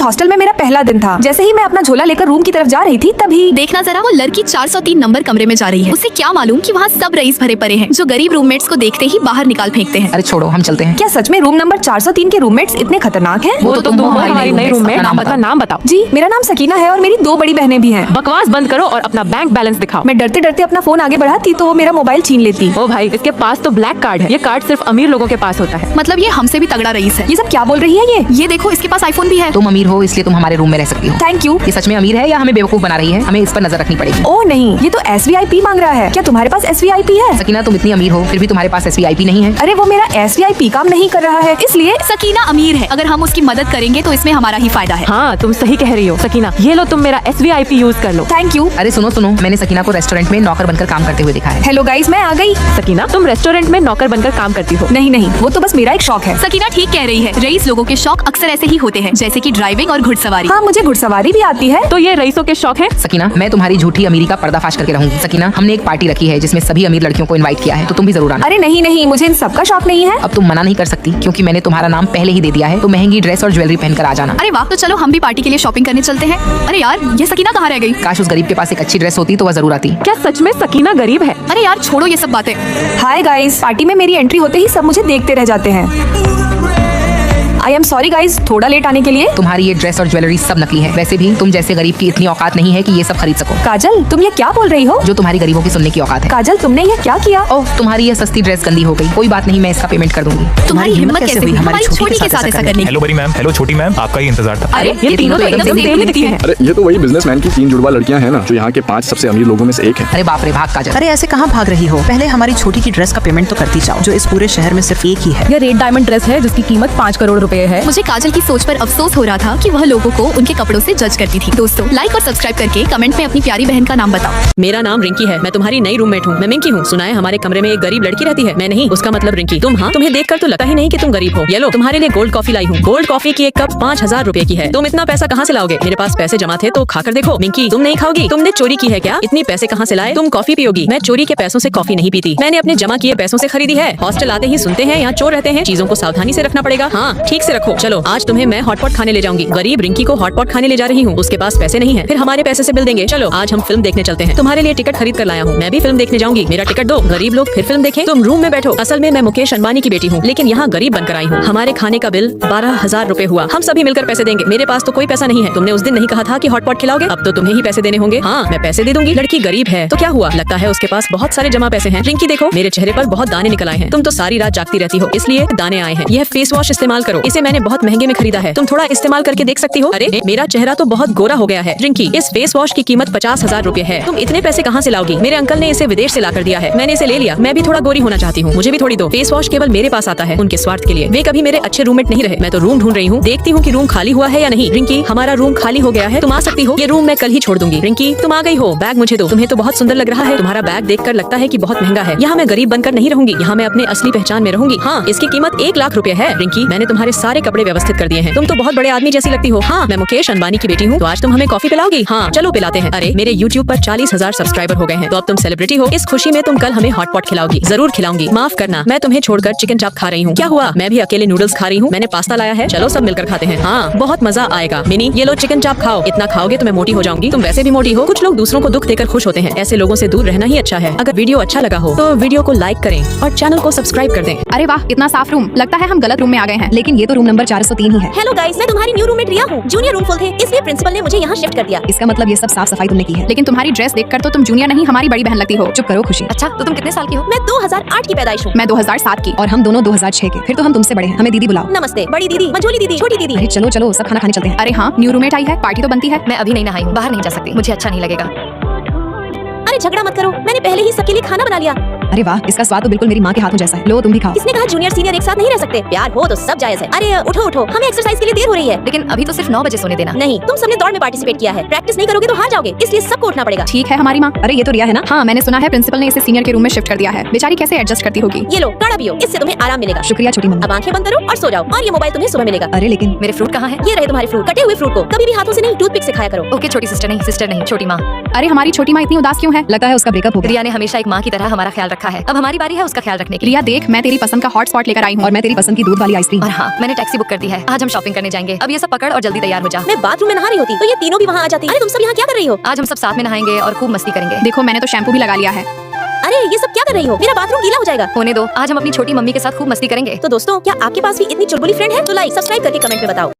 Hostel में मेरा पहला दिन था। जैसे ही मैं अपना झोला लेकर रूम की तरफ जा रही थी तभी देखना जरा, वो लड़की 403 नंबर कमरे में जा रही है। उसे क्या मालूम कि वहाँ सब रईस भरे पड़े हैं जो गरीब रूममेट्स को देखते ही बाहर निकाल फेंकते हैं। अरे छोड़ो, हम चलते हैं। क्या सच में रूम नंबर 403 के रूममेट्स इतने खतरनाक हैं? वो तो तुम हमारी नई रूममेट। नाम बताओ। जी, मेरा नाम सकीना है और मेरी 2 बड़ी बहनें भी हैं। बकवास बंद करो और अपना बैंक बैलेंस दिखाओ। मैं डरते डरते अपना फोन आगे बढ़ाती तो वो मेरा मोबाइल छीन लेती। ओ भाई, इसके पास तो ब्लैक कार्ड है। ये कार्ड सिर्फ अमीर लोगों के पास होता है। मतलब ये हमसे भी तगड़ा रईस है। ये सब क्या बोल रही है ये देखो, इसके पास आईफोन भी है। तुम अमीर हो इसलिए तुम हमारे रूम में रह सकती हो। Thank you. ये सच में अमीर है या हमें बेवकूफ बना रही है? हमें इस पर नजर रखनी पड़ेगी। ओह नहीं, ये तो SVIP मांग रहा है। क्या तुम्हारे पास SVIP है? सकीना, तुम इतनी अमीर हो फिर भी तुम्हारे पास SVIP नहीं है। अरे वो मेरा SVIP काम नहीं कर रहा है, इसलिए सकीना अमीर है। अगर हम उसकी मदद करेंगे तो इसमें हमारा ही फायदा है। हाँ, तुम सही कह रही हो सकीना। ये लो, तुम मेरा SVIP यूज कर लो। Thank you. अरे सुनो सुनो, मैंने सकीना को रेस्टोरेंट में नौकर बनकर काम करते हुए देखा है। हेलो गाइस, मैं आ गई। सकीना, तुम रेस्टोरेंट में नौकर बनकर काम करती हो? नहीं नहीं, वो तो बस मेरा एक शौक है। सकीना ठीक कह रही है। रईस लोगों के शौक अक्सर ऐसे ही होते हैं, जैसे कि ड्राइविंग और घुड़सवारी। हाँ, मुझे घुड़सवारी भी आती है। तो ये रईसों के शौक है। सकीना, मैं तुम्हारी झूठी अमीरी का पर्दाफाश करके रहूंगी। सकीना, हमने एक पार्टी रखी है जिसमें सभी अमीर लड़कियों को इनवाइट किया है, तो तुम भी जरूर आना। अरे नहीं नहीं, मुझे इन सब का शौक नहीं है। अब तुम मना नहीं कर सकती क्योंकि मैंने तुम्हारा नाम पहले ही दे दिया है, तो महंगी ड्रेस और ज्वेलरी पहनकर आ जाना। अरे वाह, तो चलो हम भी पार्टी के लिए शॉपिंग करने चलते हैं। अरे यार, ये सकीना कहाँ रह गई? काश उस गरीब के पास एक अच्छी ड्रेस होती तो वह जरूर आती। क्या सच में सकीना गरीब है? अरे यार छोड़ो ये सब बातें। हाय गाइस, पार्टी में मेरी एंट्री होते ही सब मुझे देखते रह जाते हैं। आई एम सॉरी गाइस, थोड़ा लेट आने के लिए। तुम्हारी ये ड्रेस और ज्वेलरी सब नकली है। वैसे भी तुम जैसे गरीब की इतनी औकात नहीं है कि ये सब खरीद सको। काजल, तुम ये क्या बोल रही हो? जो तुम्हारी गरीबों की सुनने की औकात है। काजल, तुमने ये क्या किया? ओह, तुम्हारी ये सस्ती ड्रेस गंदी हो गई। कोई बात नहीं, मैं इसका पेमेंट कर दूंगी। तुम्हारी हिम्मत कैसे हुई हमारी छोटी के साथ ऐसा करने की? हेलो बड़ी मैम, हेलो छोटी मैम, आपका ही इंतजार था। अरे ये तीनों तो एकदम सेम दिखती हैं। अरे ये तो वही बिजनेसमैन की 3 जुड़वा लड़कियां हैं ना, जो यहाँ के 5 सबसे अमीर लोगों में से एक है। अरे बाप रे, भाग काजल। अरे ऐसे कहाँ भाग रही हो? पहले हमारी छोटी की ड्रेस का पेमेंट तो करती जाओ, जो इस पूरे शहर में सिर्फ एक ही है। ये रेड डायमंड ड्रेस है जिसकी कीमत 5 करोड़ रुपए है। मुझे काजल की सोच पर अफसोस हो रहा था कि वह लोगों को उनके कपड़ों से जज करती थी। दोस्तों, लाइक और सब्सक्राइब करके कमेंट में अपनी प्यारी बहन का नाम बताओ। मेरा नाम रिंकी है। मैं तुम्हारी नई रूममेट हूँ। मैं मिंकी हूँ। सुना है हमारे कमरे में एक गरीब लड़की रहती है। मैं नहीं, उसका मतलब रिंकी। तुम? हाँ, तुम्हें देखकर तो लगता ही नहीं कि तुम गरीब हो। ये लो, तुम्हारे लिए गोल्ड कॉफी लाई हूँ। गोल्ड कॉफी की एक कप 5000 रुपए की है। तुम इतना पैसा कहाँ से लाओगे? मेरे पास पैसे जमा थे तो खाकर देखो। मिंकी, तुम नहीं खाओगी? तुमने चोरी की है क्या? इतनी पैसे कहाँ से लाए? तुम कॉफी पियोगी? मैं चोरी के पैसों से कॉफी नहीं पीती। मैंने अपने जमा किए पैसों से खरीदी है। हॉस्टल आते ही सुनते हैं यहाँ चोर रहते हैं। चीजों को सावधानी से रखना पड़ेगा। हाँ, ठीक से रखो। चलो, आज तुम्हें मैं हॉटपॉट खाने ले जाऊंगी। गरीब रिंकी को हॉटपॉट खाने ले जा रही हूँ। उसके पास पैसे नहीं है, फिर हमारे पैसे से बिल देंगे। चलो, आज हम फिल्म देखने चलते हैं। तुम्हारे लिए टिकट खरीद कर लाया हूँ। मैं भी फिल्म देखने जाऊंगी। मेरा टिकट दो। गरीब लोग फिर फिल्म देखें। तुम रूम में बैठो। असल में मैं मुकेश अंबानी की बेटी हूँ, लेकिन यहाँ गरीब बनकर आई हूँ। हमारे खाने का बिल 12,000 रुपए हुआ। हम सभी मिलकर पैसे देंगे। मेरे पास तो कोई पैसा नहीं है। तुमने उस दिन नहीं कहा था कि हॉटपॉट खिलाओगे? अब तो तुम्हें ही पैसे देने होंगे। हाँ, मैं पैसे दे दूंगी। लड़की गरीब है तो क्या हुआ? लगता है उसके पास बहुत सारे जमा पैसे हैं। रिंकी देखो, मेरे चेहरे पर बहुत दाने निकल आए हैं। तुम तो सारी रात जागती रहती हो, इसलिए दाने आए हैं। यह फेस वॉश इस्तेमाल करो। इसे मैंने बहुत महंगे में खरीदा है। तुम थोड़ा इस्तेमाल करके देख सकती हो। अरे मेरा चेहरा तो बहुत गोरा हो गया है। रिंकी, इस फेस वॉश की कीमत 50,000 रुपए है। तुम इतने पैसे कहाँ से लाओगी? मेरे अंकल ने इसे विदेश से ला कर दिया है। मैंने इसे ले लिया। मैं भी थोड़ा गोरी होना चाहती हूँ, मुझे भी थोड़ी दो। फेस वॉश केवल मेरे पास आता है उनके स्वार्थ के लिए। वे कभी मेरे अच्छे रूममेट नहीं रहे। मैं तो रूम ढूंढ रही हूँ। देखती हूँ कि रूम खाली हुआ है या नहीं। रिंकी, हमारा रूम खाली हो गया है, तुम आ सकती हो। ये रूम मैं कल ही छोड़ दूंगी। रिंकी, तुम आ गई हो। बैग मुझे दो। तुम्हें तो बहुत सुंदर लग रहा है। तुम्हारा बैग देखकर लगता है कि बहुत महंगा है। यहाँ मैं गरीब बनकर नहीं रहूंगी। यहाँ मैं अपने असली पहचान में रहूंगी। हाँ, इसकी कीमत 1 लाख रुपए है। रिंकी, मैंने तुम्हारे सारे कपड़े व्यवस्थित कर दिए हैं। तुम तो बहुत बड़े आदमी जैसी लगती हो। हाँ, मैं मुकेश अंबानी की बेटी हूँ। तो आज तुम हमें कॉफी पिलाओगी? हाँ, चलो पिलाते हैं। अरे मेरे YouTube पर 40,000 सब्सक्राइबर हो गए हैं, तो अब तुम सेलिब्रिटी हो। इस खुशी में तुम कल हमें हॉटपॉट खिलाओगी। जरूर खिलाऊंगी। माफ करना, मैं तुम्हें छोड़कर चिकन चाप खा रही हूँ। क्या हुआ? मैं भी अकेले नूडल्स खा रही हूँ। मैंने पास्ता लाया है। चलो सब मिलकर खाते हैं। हाँ, बहुत मजा आएगा। मिनी, ये लो चिकन चाप खाओ। इतना खाओगे तो मैं मोटी हो जाऊंगी। तुम वैसे भी मोटी हो। कुछ लोग दूसरों को दुख देकर खुश होते हैं। ऐसे लोगों से दूर रहना ही अच्छा है। अगर वीडियो अच्छा लगा हो तो वीडियो को लाइक करें और चैनल को सब्सक्राइब कर दें। अरे वाह, इतना साफ रूम। लगता है हम गलत रूम में आ गए हैं। लेकिन ये तो रूम नंबर 403 ही है। हेलो गाइस, मैं तुम्हारी न्यू रूममेट रिया हूँ। जूनियर रूम फुल थे, इसलिए प्रिंसिपल ने मुझे यहाँ शिफ्ट कर दिया। इसका मतलब ये सब साफ सफाई तुमने की है। लेकिन तुम्हारी ड्रेस देखकर तो तुम जूनियर नहीं, हमारी बड़ी बहन लगती हो। चुप करो खुशी। अच्छा, तो तुम कितने साल की हो? मैं 2008 की पैदाइश हूँ। मैं 2007 की। और हम दोनों 2006 के। फिर तो हम तुमसे बड़े हैं। हमें दीदी बुलाओ। नमस्ते बड़ी दीदी, मझोली दीदी, छोटी दीदी। अरे चलो चलो, सब खाना खाने चलते हैं। अरे हाँ, न्यू रूममेट आई है, पार्टी तो बनती है। मैं अभी नहीं नहाई हूँ, बाहर नहीं जा सकती, मुझे अच्छा नहीं लगेगा। अरे झगड़ा मत करो, मैंने पहले ही सबके लिए खाना बना लिया। अरे वाह, इसका स्वाद तो बिल्कुल मेरी माँ के हाथों जैसा है। लो तुम भी खाओ। किसने कहा जूनियर सीनियर एक साथ नहीं रह सकते? प्यार हो तो सब जायज है। अरे उठो उठो, हमें एक्सरसाइज के लिए देर हो रही है। लेकिन अभी तो सिर्फ 9 बजे सोने देना। नहीं, तुम सबने दौड़ में पार्टिसिपेट किया है। प्रैक्टिस नहीं करोगे तो हार जाओगे, इसलिए सबको उठना पड़ेगा। ठीक है हमारी माँ। अरे ये तो रिया है ना? हाँ, मैंने सुना है प्रिंसिपल ने इसे सीनियर के रूम में शिफ्ट कर दिया है। बेचारी कैसे एडजस्ट करती होगी। ये लो काढ़ा पियो, इससे तुम्हें आराम मिलेगा। शुक्रिया छोटी मम्मी। अब आंखें बंद करो और सो जाओ। और ये मोबाइल तुम्हें सुबह मिलेगा। अरे लेकिन मेरे फ्रूट कहाँ है? ये रहे तुम्हारे फ्रूट। कटे हुए फ्रूट को कभी भी हाथों से नहीं, टूथपिक से खाया करो। ओके छोटी सिस्टर नहीं, छोटी माँ। अरे हमारी छोटी माँ इतनी उदास क्यों है? लगता है उसका ब्रेकअप हो गया। रिया ने हमेशा एक माँ की तरह हमारा ख्याल रखा है, अब हमारी बारी है उसका ख्याल रखने की। रिया देख, मैं तेरी पसंद का हॉट स्पॉट लेकर आई हूँ। और मैं तेरी पसंद की दूध वाली आइसक्रीम। और हाँ, मैंने टैक्सी बुक कर दी है, आज हम शॉपिंग करने जाएंगे। अब ये सब पकड़ और जल्दी तैयार हो जा। मैं बाथरूम में नहा रही होती तो ये तीनों भी वहाँ आ जाती। अरे तुम सब यहाँ क्या कर रही हो? आज हम सब साथ में नहाएंगे और खूब मस्ती करेंगे। देखो मैंने तो शैम्पू भी लगा लिया है। अरे ये सब क्या कर रही हो? मेरा बाथरूम गीला हो जाएगा। होने दो, आज हम अपनी छोटी मम्मी के साथ खूब मस्ती करेंगे। तो दोस्तों, क्या आपके पास भी इतनी चुलबुली फ्रेंड है? तो लाइक सब्सक्राइब करके कमेंट में बताओ।